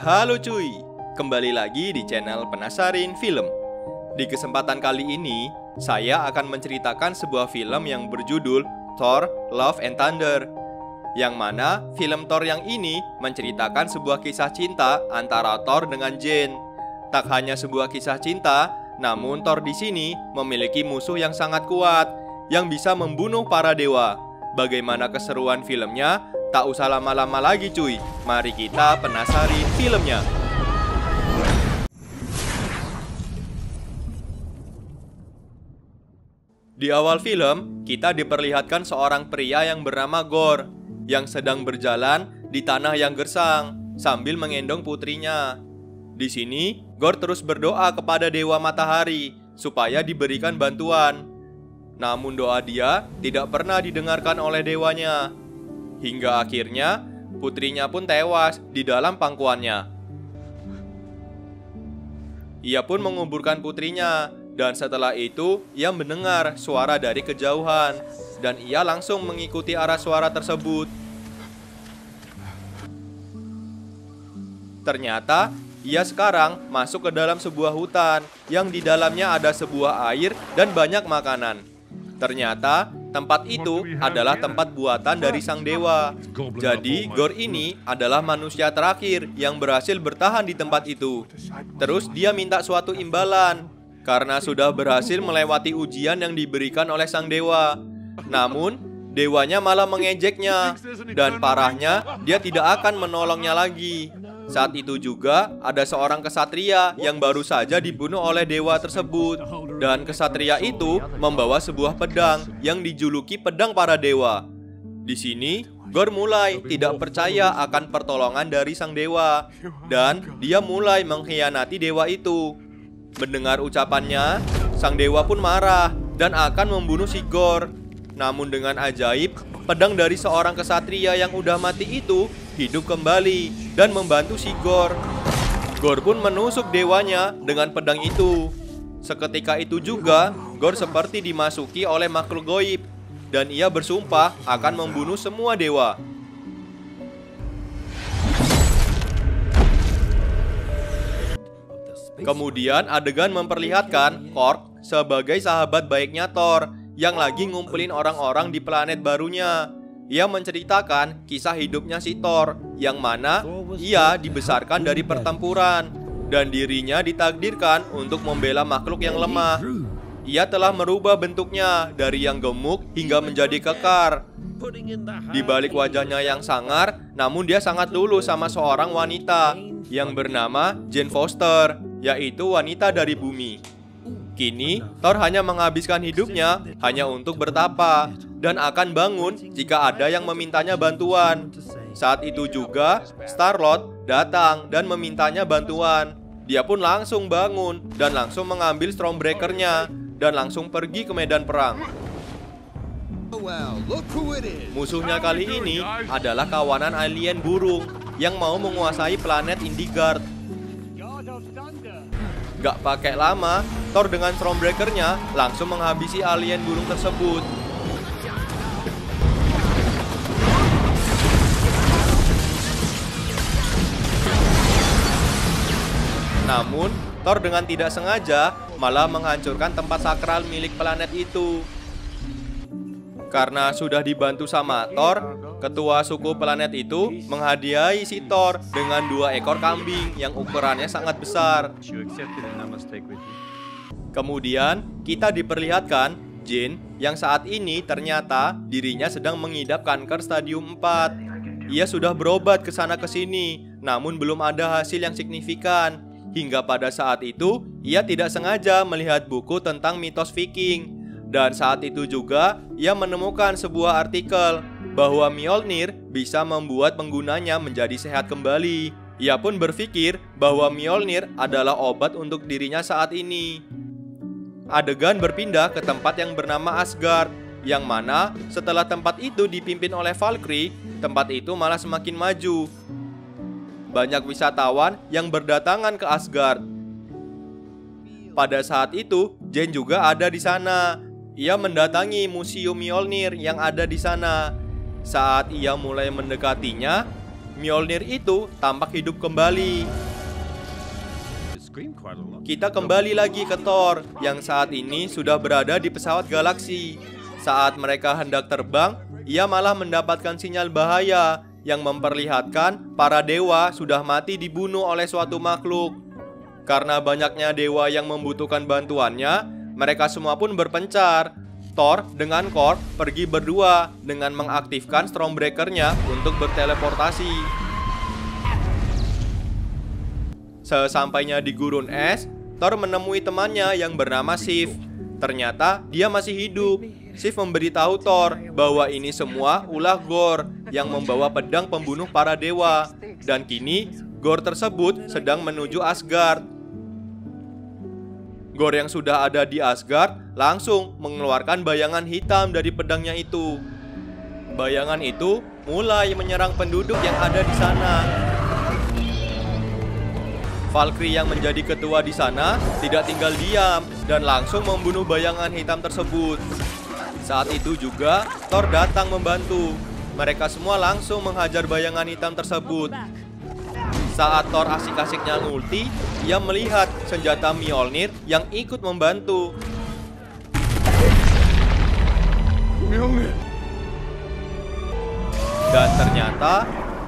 Halo cuy, kembali lagi di channel Penasarin Film. Di kesempatan kali ini, saya akan menceritakan sebuah film yang berjudul Thor: Love and Thunder. Yang mana film Thor yang ini menceritakan sebuah kisah cinta antara Thor dengan Jane. Tak hanya sebuah kisah cinta, namun Thor di sini memiliki musuh yang sangat kuat yang bisa membunuh para dewa. Bagaimana keseruan filmnya? Tak usah lama-lama lagi cuy, mari kita penasarin filmnya. Di awal film, kita diperlihatkan seorang pria yang bernama Gorr yang sedang berjalan di tanah yang gersang sambil menggendong putrinya. Di sini, Gorr terus berdoa kepada Dewa Matahari supaya diberikan bantuan. Namun doa dia tidak pernah didengarkan oleh dewanya. Hingga akhirnya putrinya pun tewas di dalam pangkuannya. Ia pun menguburkan putrinya, dan setelah itu ia mendengar suara dari kejauhan, dan ia langsung mengikuti arah suara tersebut. Ternyata ia sekarang masuk ke dalam sebuah hutan yang di dalamnya ada sebuah air dan banyak makanan. Ternyata tempat itu adalah tempat buatan dari sang dewa. Jadi Gorr ini adalah manusia terakhir yang berhasil bertahan di tempat itu. Terus dia minta suatu imbalan karena sudah berhasil melewati ujian yang diberikan oleh sang dewa. Namun dewanya malah mengejeknya, dan parahnya dia tidak akan menolongnya lagi. Saat itu juga ada seorang kesatria yang baru saja dibunuh oleh dewa tersebut. Dan kesatria itu membawa sebuah pedang yang dijuluki pedang para dewa. Di sini Gorr mulai tidak percaya akan pertolongan dari sang dewa, dan dia mulai mengkhianati dewa itu. Mendengar ucapannya, sang dewa pun marah dan akan membunuh si Gorr. Namun dengan ajaib, pedang dari seorang kesatria yang udah mati itu hidup kembali dan membantu si Gorr. Gorr pun menusuk dewanya dengan pedang itu. Seketika itu juga, Gorr seperti dimasuki oleh makhluk goib, dan ia bersumpah akan membunuh semua dewa. Kemudian adegan memperlihatkan Korg sebagai sahabat baiknya Thor yang lagi ngumpulin orang-orang di planet barunya. Ia menceritakan kisah hidupnya si Thor, yang mana ia dibesarkan dari pertempuran dan dirinya ditakdirkan untuk membela makhluk yang lemah. Ia telah merubah bentuknya dari yang gemuk hingga menjadi kekar. Di balik wajahnya yang sangar, namun dia sangat luluh sama seorang wanita yang bernama Jane Foster, yaitu wanita dari bumi. Kini, Thor hanya menghabiskan hidupnya hanya untuk bertapa dan akan bangun jika ada yang memintanya bantuan. Saat itu juga, Star-Lord datang dan memintanya bantuan. Dia pun langsung bangun dan langsung mengambil Stormbreaker-nya dan langsung pergi ke medan perang. Musuhnya kali ini adalah kawanan alien burung yang mau menguasai planet Indigard. Gak pakai lama, Thor dengan Stormbreaker-nya langsung menghabisi alien burung tersebut. Namun, Thor dengan tidak sengaja malah menghancurkan tempat sakral milik planet itu. Karena sudah dibantu sama Thor, ketua suku planet itu menghadiahi si Thor dengan 2 ekor kambing yang ukurannya sangat besar. Kemudian kita diperlihatkan Jane yang saat ini ternyata dirinya sedang mengidap kanker stadium 4. Ia sudah berobat ke sana ke sini, namun belum ada hasil yang signifikan. Hingga pada saat itu ia tidak sengaja melihat buku tentang mitos Viking. Dan saat itu juga ia menemukan sebuah artikel bahwa Mjolnir bisa membuat penggunanya menjadi sehat kembali. Ia pun berpikir bahwa Mjolnir adalah obat untuk dirinya saat ini. Adegan berpindah ke tempat yang bernama Asgard, yang mana setelah tempat itu dipimpin oleh Valkyrie, tempat itu malah semakin maju. Banyak wisatawan yang berdatangan ke Asgard. Pada saat itu, Jane juga ada di sana. Ia mendatangi museum Mjolnir yang ada di sana. Saat ia mulai mendekatinya, Mjolnir itu tampak hidup kembali. Kita kembali lagi ke Thor yang saat ini sudah berada di pesawat galaksi. Saat mereka hendak terbang, ia malah mendapatkan sinyal bahaya yang memperlihatkan para dewa sudah mati dibunuh oleh suatu makhluk. Karena banyaknya dewa yang membutuhkan bantuannya, mereka semua pun berpencar. Thor dengan Korg pergi berdua dengan mengaktifkan Stormbreaker-nya untuk berteleportasi. Sesampainya di gurun es, Thor menemui temannya yang bernama Sif. Ternyata dia masih hidup. Sif memberitahu Thor bahwa ini semua ulah Gorr yang membawa pedang pembunuh para dewa. Dan kini Gorr tersebut sedang menuju Asgard. Gorr yang sudah ada di Asgard langsung mengeluarkan bayangan hitam dari pedangnya itu. Bayangan itu mulai menyerang penduduk yang ada di sana. Valkyrie yang menjadi ketua di sana tidak tinggal diam dan langsung membunuh bayangan hitam tersebut. Saat itu juga Thor datang membantu. Mereka semua langsung menghajar bayangan hitam tersebut. Saat Thor asik-asiknya ngulti, ia melihat senjata Mjolnir yang ikut membantu. Dan ternyata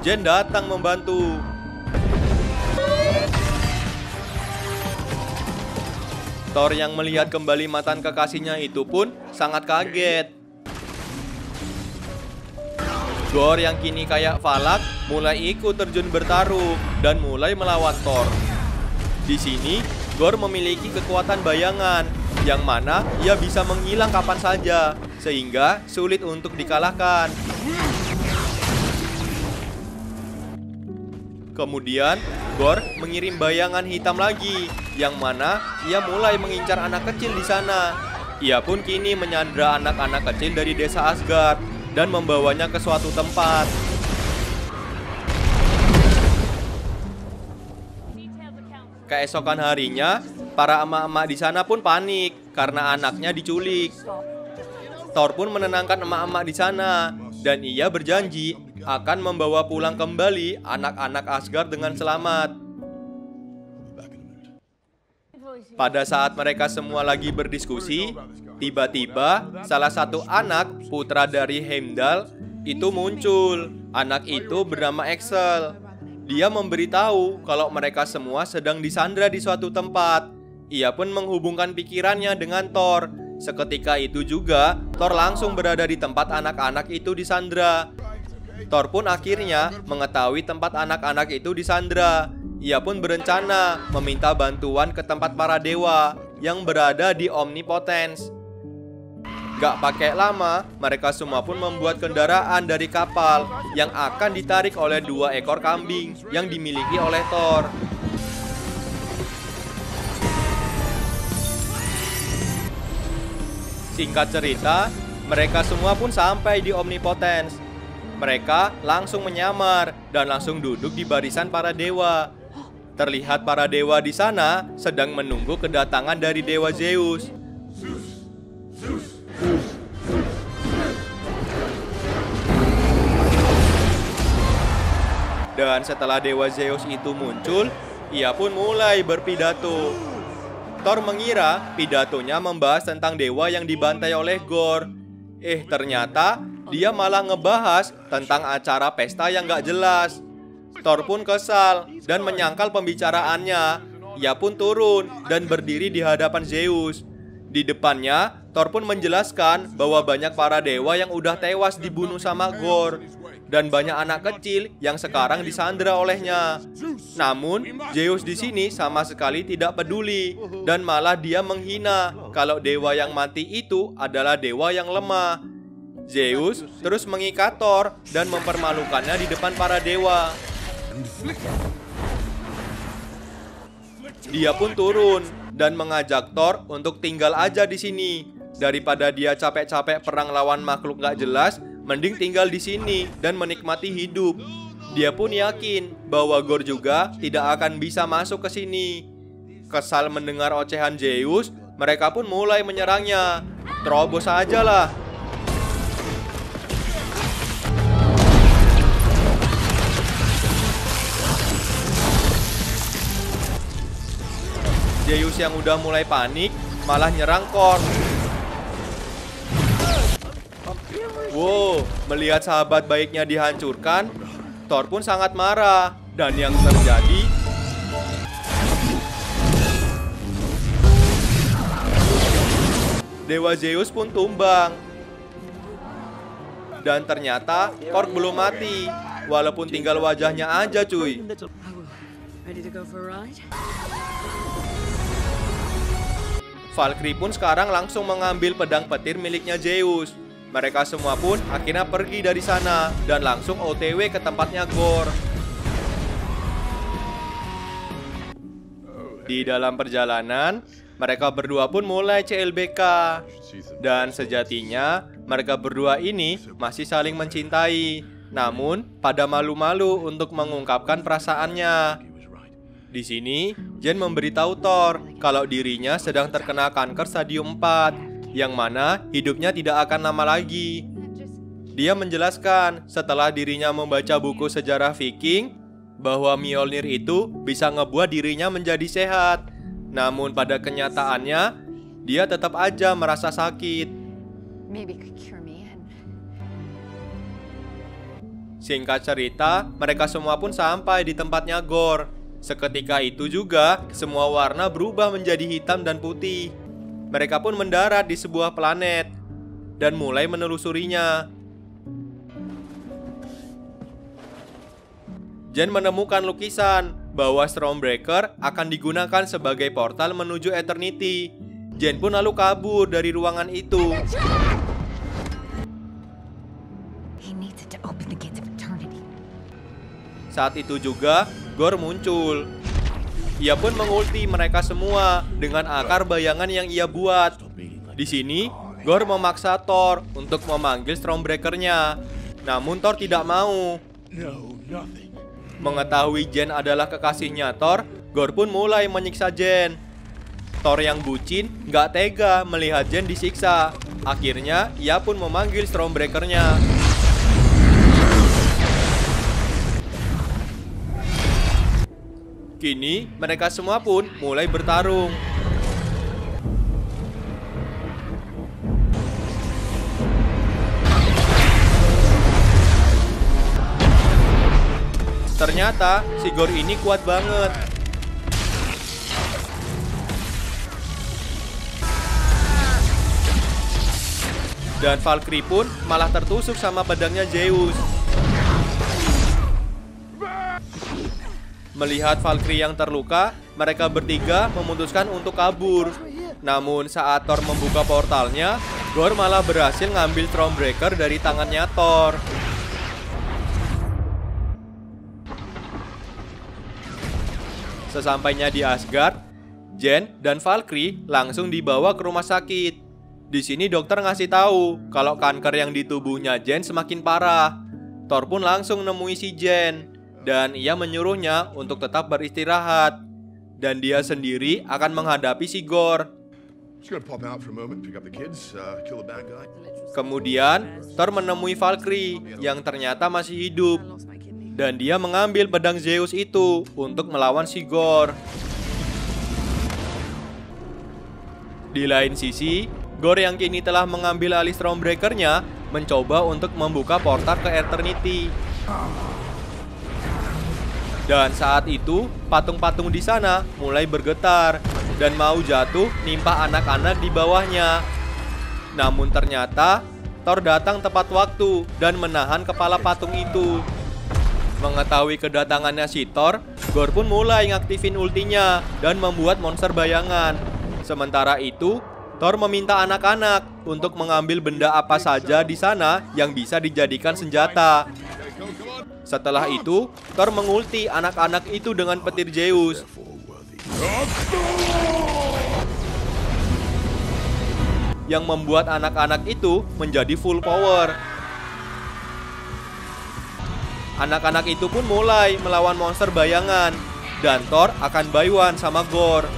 Jen datang membantu. Thor yang melihat kembali mantan kekasihnya itu pun sangat kaget. Gorr yang kini kayak Valak mulai ikut terjun bertarung dan mulai melawan Thor. Di sini, Gorr memiliki kekuatan bayangan yang mana ia bisa menghilang kapan saja sehingga sulit untuk dikalahkan. Kemudian, Gorr mengirim bayangan hitam lagi yang mana ia mulai mengincar anak kecil di sana. Ia pun kini menyandra anak-anak kecil dari desa Asgard dan membawanya ke suatu tempat. Keesokan harinya, para emak-emak di sana pun panik karena anaknya diculik. Thor pun menenangkan emak-emak di sana dan ia berjanji akan membawa pulang kembali anak-anak Asgard dengan selamat. Pada saat mereka semua lagi berdiskusi, tiba-tiba salah satu anak putra dari Heimdall itu muncul. Anak itu bernama Axel. Dia memberitahu kalau mereka semua sedang disandra di suatu tempat. Ia pun menghubungkan pikirannya dengan Thor. Seketika itu juga Thor langsung berada di tempat anak-anak itu disandra. Thor pun akhirnya mengetahui tempat anak-anak itu disandra. Ia pun berencana meminta bantuan ke tempat para dewa yang berada di Omnipotence. Gak pakai lama, mereka semua pun membuat kendaraan dari kapal yang akan ditarik oleh 2 ekor kambing yang dimiliki oleh Thor. Singkat cerita, mereka semua pun sampai di Omnipotence. Mereka langsung menyamar dan langsung duduk di barisan para dewa. Terlihat para dewa di sana sedang menunggu kedatangan dari dewa Zeus. Dan setelah dewa Zeus itu muncul, ia pun mulai berpidato. Thor mengira pidatonya membahas tentang dewa yang dibantai oleh Gorr. Ternyata dia malah ngebahas tentang acara pesta yang gak jelas. Thor pun kesal dan menyangkal pembicaraannya. Ia pun turun dan berdiri di hadapan Zeus. Di depannya, Thor pun menjelaskan bahwa banyak para dewa yang udah tewas dibunuh sama Gorr. Dan banyak anak kecil yang sekarang disandra olehnya. Namun, Zeus di sini sama sekali tidak peduli. Dan malah dia menghina kalau dewa yang mati itu adalah dewa yang lemah. Zeus terus mengikat Thor dan mempermalukannya di depan para dewa. Dia pun turun dan mengajak Thor untuk tinggal aja di sini. Daripada dia capek-capek perang lawan makhluk gak jelas, mending tinggal di sini dan menikmati hidup. Dia pun yakin bahwa Gorr juga tidak akan bisa masuk ke sini. Kesal mendengar ocehan Zeus, mereka pun mulai menyerangnya. Terobos aja lah. Zeus yang udah mulai panik malah nyerang Korg. Wow, melihat sahabat baiknya dihancurkan, Thor pun sangat marah. Dan yang terjadi, Dewa Zeus pun tumbang. Dan ternyata Korg belum mati, walaupun tinggal wajahnya aja cuy. Valkyrie pun sekarang langsung mengambil pedang petir miliknya Zeus. Mereka semua pun akhirnya pergi dari sana dan langsung OTW ke tempatnya Gorr. Di dalam perjalanan, mereka berdua pun mulai CLBK. Dan sejatinya, mereka berdua ini masih saling mencintai. Namun, pada malu-malu untuk mengungkapkan perasaannya. Di sini, Jane memberitahu Thor kalau dirinya sedang terkena kanker stadium 4. Yang mana hidupnya tidak akan lama lagi. Dia menjelaskan setelah dirinya membaca buku sejarah Viking bahwa Mjolnir itu bisa ngebuat dirinya menjadi sehat. Namun pada kenyataannya dia tetap aja merasa sakit. Singkat cerita, mereka semua pun sampai di tempatnya Gorr. Seketika itu juga semua warna berubah menjadi hitam dan putih. Mereka pun mendarat di sebuah planet dan mulai menelusurinya. Jane menemukan lukisan bahwa Stormbreaker akan digunakan sebagai portal menuju Eternity. Jane pun lalu kabur dari ruangan itu. Saat itu juga Gorr muncul. Ia pun mengulti mereka semua dengan akar bayangan yang ia buat. Di sini, Gorr memaksa Thor untuk memanggil Stormbreaker-nya. Namun Thor tidak mau. Mengetahui Jane adalah kekasihnya Thor, Gorr pun mulai menyiksa Jane. Thor yang bucin gak tega melihat Jane disiksa. Akhirnya, ia pun memanggil Stormbreaker-nya. Kini, mereka semua pun mulai bertarung. Ternyata, si Gorr ini kuat banget. Dan Valkyrie pun malah tertusuk sama pedangnya Zeus. Melihat Valkyrie yang terluka, mereka bertiga memutuskan untuk kabur. Namun saat Thor membuka portalnya, Gorr malah berhasil ngambil Stormbreaker dari tangannya Thor. Sesampainya di Asgard, Jane dan Valkyrie langsung dibawa ke rumah sakit. Di sini dokter ngasih tahu kalau kanker yang di tubuhnya Jane semakin parah. Thor pun langsung nemui si Jane. Dan ia menyuruhnya untuk tetap beristirahat. Dan dia sendiri akan menghadapi si Gorr. Kemudian, Thor menemui Valkyrie yang ternyata masih hidup. Dan dia mengambil pedang Zeus itu untuk melawan si Gorr. Di lain sisi, Gorr yang kini telah mengambil alih Stormbreaker-nya mencoba untuk membuka portal ke Eternity. Dan saat itu, patung-patung di sana mulai bergetar dan mau jatuh nimpa anak-anak di bawahnya. Namun ternyata, Thor datang tepat waktu dan menahan kepala patung itu. Mengetahui kedatangannya si Thor, Gorr pun mulai ngaktifin ultinya dan membuat monster bayangan. Sementara itu, Thor meminta anak-anak untuk mengambil benda apa saja di sana yang bisa dijadikan senjata. Setelah itu, Thor mengulti anak-anak itu dengan petir Zeus. Yang membuat anak-anak itu menjadi full power. Anak-anak itu pun mulai melawan monster bayangan. Dan Thor akan buy one sama Gorr.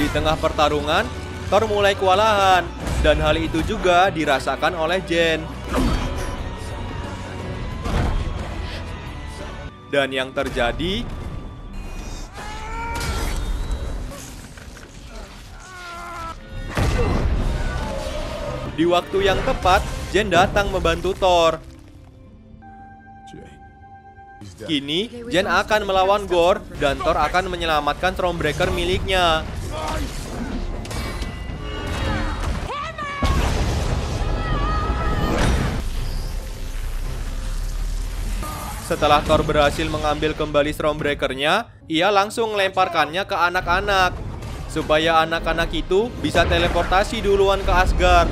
Di tengah pertarungan, Thor mulai kewalahan, dan hal itu juga dirasakan oleh Jane. Dan yang terjadi, di waktu yang tepat, Jane datang membantu Thor. Kini, Jane akan melawan Gorr dan Thor akan menyelamatkan Stormbreaker miliknya. Setelah Thor berhasil mengambil kembali Stormbreaker-nya, ia langsung melemparkannya ke anak-anak, supaya anak-anak itu bisa teleportasi duluan ke Asgard.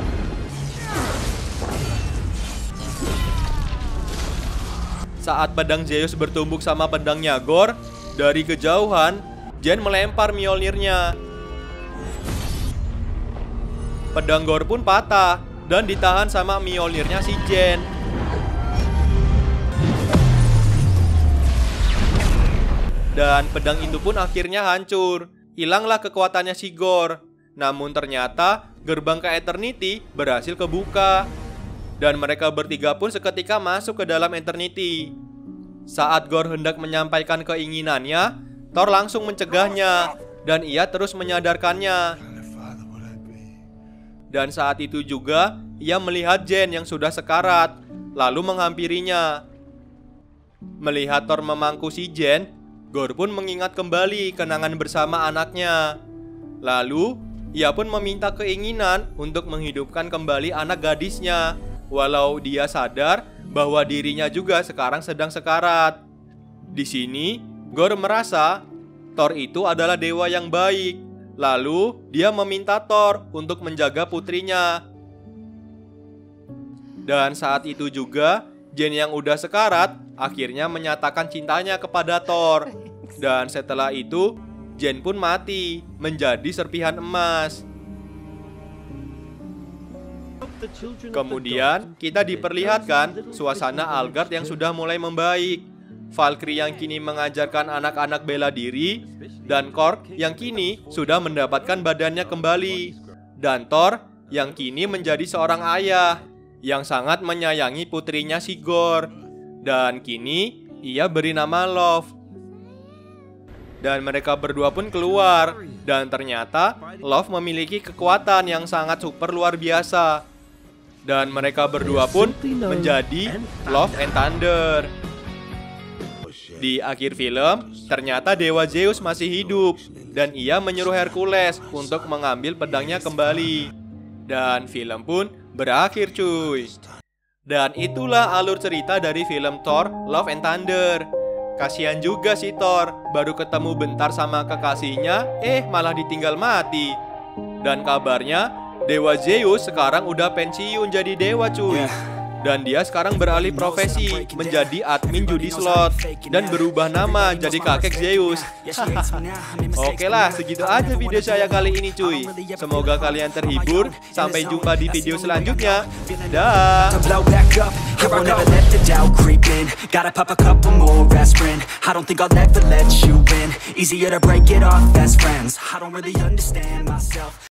Saat pedang Zeus bertumbuk sama pedangnya Gorr, dari kejauhan, Jane melempar Mjolnir-nya. Pedang Gorr pun patah dan ditahan sama Mjolnir-nya si Jane. Dan pedang itu pun akhirnya hancur. Hilanglah kekuatannya si Gorr. Namun ternyata gerbang ke Eternity berhasil kebuka. Dan mereka bertiga pun seketika masuk ke dalam Eternity. Saat Gorr hendak menyampaikan keinginannya, Thor langsung mencegahnya. Dan ia terus menyadarkannya. Dan saat itu juga ia melihat Jane yang sudah sekarat, lalu menghampirinya. Melihat Thor memangku si Jane, Gorr pun mengingat kembali kenangan bersama anaknya. Lalu, ia pun meminta keinginan untuk menghidupkan kembali anak gadisnya, walau dia sadar bahwa dirinya juga sekarang sedang sekarat. Di sini, Gorr merasa Thor itu adalah dewa yang baik. Lalu, dia meminta Thor untuk menjaga putrinya. Dan saat itu juga, Jane yang udah sekarat akhirnya menyatakan cintanya kepada Thor. Dan setelah itu, Jane pun mati menjadi serpihan emas. Kemudian kita diperlihatkan suasana Asgard yang sudah mulai membaik. Valkyrie yang kini mengajarkan anak-anak bela diri, dan Korg yang kini sudah mendapatkan badannya kembali, dan Thor yang kini menjadi seorang ayah yang sangat menyayangi putrinya si Gorr. Dan kini ia beri nama Love. Dan mereka berdua pun keluar. Dan ternyata Love memiliki kekuatan yang sangat super luar biasa. Dan mereka berdua pun menjadi Love and Thunder. Di akhir film, ternyata Dewa Zeus masih hidup. Dan ia menyuruh Hercules untuk mengambil pedangnya kembali. Dan film pun berakhir cuy. Dan itulah alur cerita dari film Thor Love and Thunder. Kasihan juga si Thor, baru ketemu bentar sama kekasihnya, malah ditinggal mati. Dan kabarnya Dewa Zeus sekarang udah pensiun jadi dewa cuy. Dan dia sekarang beralih profesi menjadi admin judi slot dan berubah nama jadi kakek Zeus. Oke lah, segitu aja video saya kali ini cuy. Semoga kalian terhibur. Sampai jumpa di video selanjutnya. Dah.